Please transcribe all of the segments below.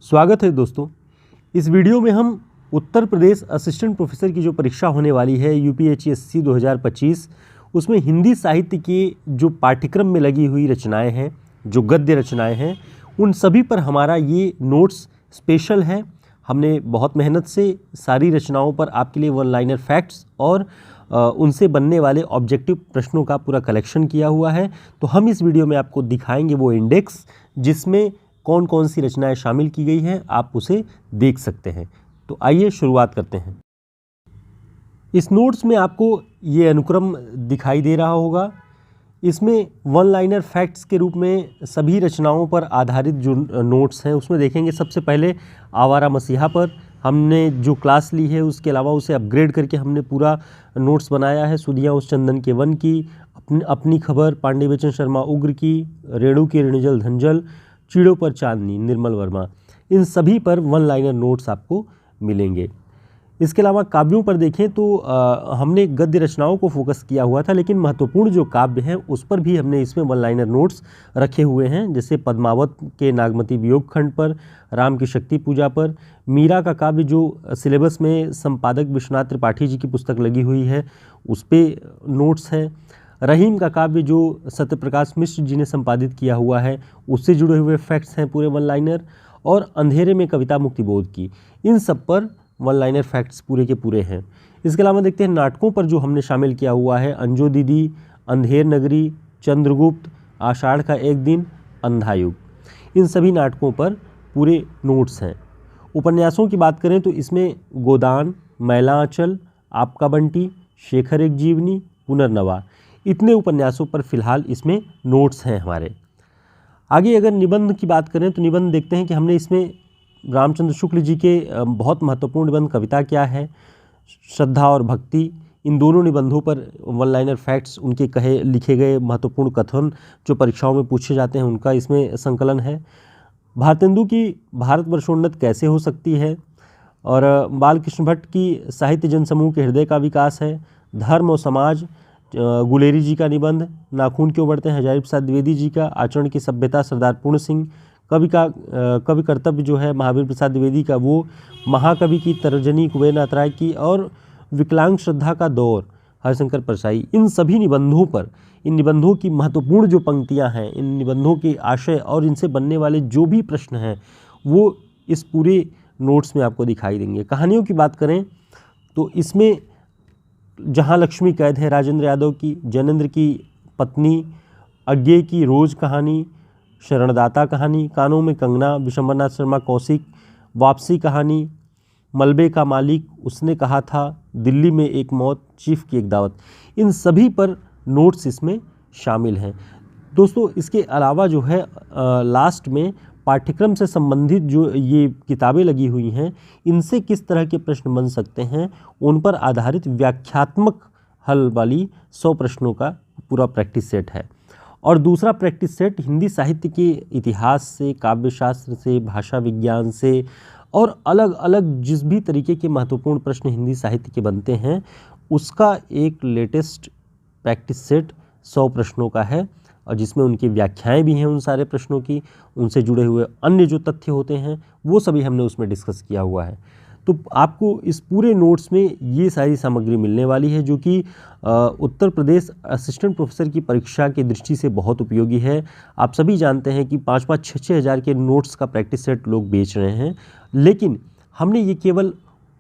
स्वागत है दोस्तों। इस वीडियो में हम उत्तर प्रदेश असिस्टेंट प्रोफेसर की जो परीक्षा होने वाली है यूपीएचएससी 2025 उसमें हिंदी साहित्य के जो पाठ्यक्रम में लगी हुई रचनाएं हैं, जो गद्य रचनाएं हैं, उन सभी पर हमारा ये नोट्स स्पेशल है। हमने बहुत मेहनत से सारी रचनाओं पर आपके लिए वन लाइनर फैक्ट्स और उनसे बनने वाले ऑब्जेक्टिव प्रश्नों का पूरा कलेक्शन किया हुआ है। तो हम इस वीडियो में आपको दिखाएंगे वो इंडेक्स जिसमें कौन कौन सी रचनाएं शामिल की गई हैं, आप उसे देख सकते हैं। तो आइए शुरुआत करते हैं। इस नोट्स में आपको ये अनुक्रम दिखाई दे रहा होगा। इसमें वन लाइनर फैक्ट्स के रूप में सभी रचनाओं पर आधारित जो नोट्स हैं उसमें देखेंगे। सबसे पहले आवारा मसीहा पर हमने जो क्लास ली है उसके अलावा उसे अपग्रेड करके हमने पूरा नोट्स बनाया है। सुधियाँ उस चंदन के वन की, अपनी खबर पांडे बचन शर्मा उग्र की, रेणु की ऋणजल धंजल, चीड़ों पर चांदनी निर्मल वर्मा, इन सभी पर वन लाइनर नोट्स आपको मिलेंगे। इसके अलावा काव्यों पर देखें तो हमने गद्य रचनाओं को फोकस किया हुआ था, लेकिन महत्वपूर्ण जो काव्य हैं उस पर भी हमने इसमें वन लाइनर नोट्स रखे हुए हैं। जैसे पद्मावत के नागमती वियोग खंड पर, राम की शक्ति पूजा पर, मीरा का काव्य जो सिलेबस में संपादक विश्वनाथ त्रिपाठी जी की पुस्तक लगी हुई है उस पर नोट्स है। रहीम का काव्य जो सत्यप्रकाश मिश्र जी ने संपादित किया हुआ है उससे जुड़े हुए फैक्ट्स हैं पूरे वन लाइनर। और अंधेरे में कविता मुक्तिबोध की, इन सब पर वन लाइनर फैक्ट्स पूरे के पूरे हैं। इसके अलावा देखते हैं नाटकों पर जो हमने शामिल किया हुआ है। अंजो दीदी, अंधेर नगरी, चंद्रगुप्त, आषाढ़ का एक दिन, अंधायुग, इन सभी नाटकों पर पूरे नोट्स हैं। उपन्यासों की बात करें तो इसमें गोदान, मैला आंचल, आपका बंटी, शेखर एक जीवनी, पुनर्नवा, इतने उपन्यासों पर फिलहाल इसमें नोट्स हैं हमारे। आगे अगर निबंध की बात करें तो निबंध देखते हैं कि हमने इसमें रामचंद्र शुक्ल जी के बहुत महत्वपूर्ण निबंध कविता क्या है, श्रद्धा और भक्ति, इन दोनों निबंधों पर वन लाइनर फैक्ट्स, उनके कहे लिखे गए महत्वपूर्ण कथन जो परीक्षाओं में पूछे जाते हैं उनका इसमें संकलन है। भारतेंदु की भारतवर्षोन्नत कैसे हो सकती है, और बालकृष्ण भट्ट की साहित्य जनसमूह के हृदय का विकास है। धर्म और समाज, गुलेरी जी का निबंध, नाखून क्यों बढ़ते हैं हजारी प्रसाद द्विवेदी जी का, आचरण की सभ्यता सरदार पूर्ण सिंह, कवि कर्तव्य जो है महावीर प्रसाद द्विवेदी का वो, महाकवि की तर्जनी कुबेर नाथ राय की, और विकलांग श्रद्धा का दौर हरिशंकर परसाई, इन सभी निबंधों पर, इन निबंधों की महत्वपूर्ण जो पंक्तियां हैं, इन निबंधों के आशय और इनसे बनने वाले जो भी प्रश्न हैं वो इस पूरे नोट्स में आपको दिखाई देंगे। कहानियों की बात करें तो इसमें जहाँ लक्ष्मी कैद है राजेंद्र यादव की, जैनेंद्र की पत्नी, अज्ञे की रोज कहानी, शरणदाता कहानी, कानों में कंगना, विशंबरनाथ शर्मा कौशिक, वापसी कहानी, मलबे का मालिक, उसने कहा था, दिल्ली में एक मौत, चीफ की एक दावत, इन सभी पर नोट्स इसमें शामिल हैं। दोस्तों इसके अलावा जो है लास्ट में पाठ्यक्रम से संबंधित जो ये किताबें लगी हुई हैं इनसे किस तरह के प्रश्न बन सकते हैं उन पर आधारित व्याख्यात्मक हल वाली 100 प्रश्नों का पूरा प्रैक्टिस सेट है। और दूसरा प्रैक्टिस सेट हिंदी साहित्य के इतिहास से, काव्यशास्त्र से, भाषा विज्ञान से और अलग अलग जिस भी तरीके के महत्वपूर्ण प्रश्न हिंदी साहित्य के बनते हैं उसका एक लेटेस्ट प्रैक्टिस सेट 100 प्रश्नों का है, और जिसमें उनकी व्याख्याएं भी हैं उन सारे प्रश्नों की, उनसे जुड़े हुए अन्य जो तथ्य होते हैं वो सभी हमने उसमें डिस्कस किया हुआ है। तो आपको इस पूरे नोट्स में ये सारी सामग्री मिलने वाली है जो कि उत्तर प्रदेश असिस्टेंट प्रोफेसर की परीक्षा की दृष्टि से बहुत उपयोगी है। आप सभी जानते हैं कि 5-5, 6-6 हज़ार के नोट्स का प्रैक्टिस सेट लोग बेच रहे हैं, लेकिन हमने ये केवल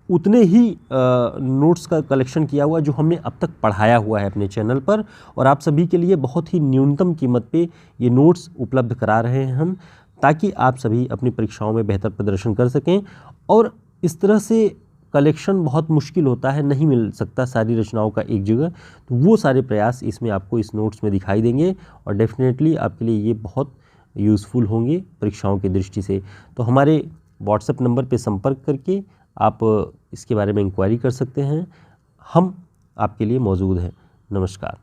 उतने ही नोट्स का कलेक्शन किया हुआ जो हमने अब तक पढ़ाया हुआ है अपने चैनल पर, और आप सभी के लिए बहुत ही न्यूनतम कीमत पे ये नोट्स उपलब्ध करा रहे हैं हम, ताकि आप सभी अपनी परीक्षाओं में बेहतर प्रदर्शन कर सकें। और इस तरह से कलेक्शन बहुत मुश्किल होता है, नहीं मिल सकता सारी रचनाओं का एक जगह, तो वो सारे प्रयास इसमें आपको इस नोट्स में दिखाई देंगे और डेफिनेटली आपके लिए ये बहुत यूज़फुल होंगे परीक्षाओं की दृष्टि से। तो हमारे व्हाट्सएप नंबर पर संपर्क करके आप इसके बारे में इंक्वायरी कर सकते हैं, हम आपके लिए मौजूद हैं। नमस्कार।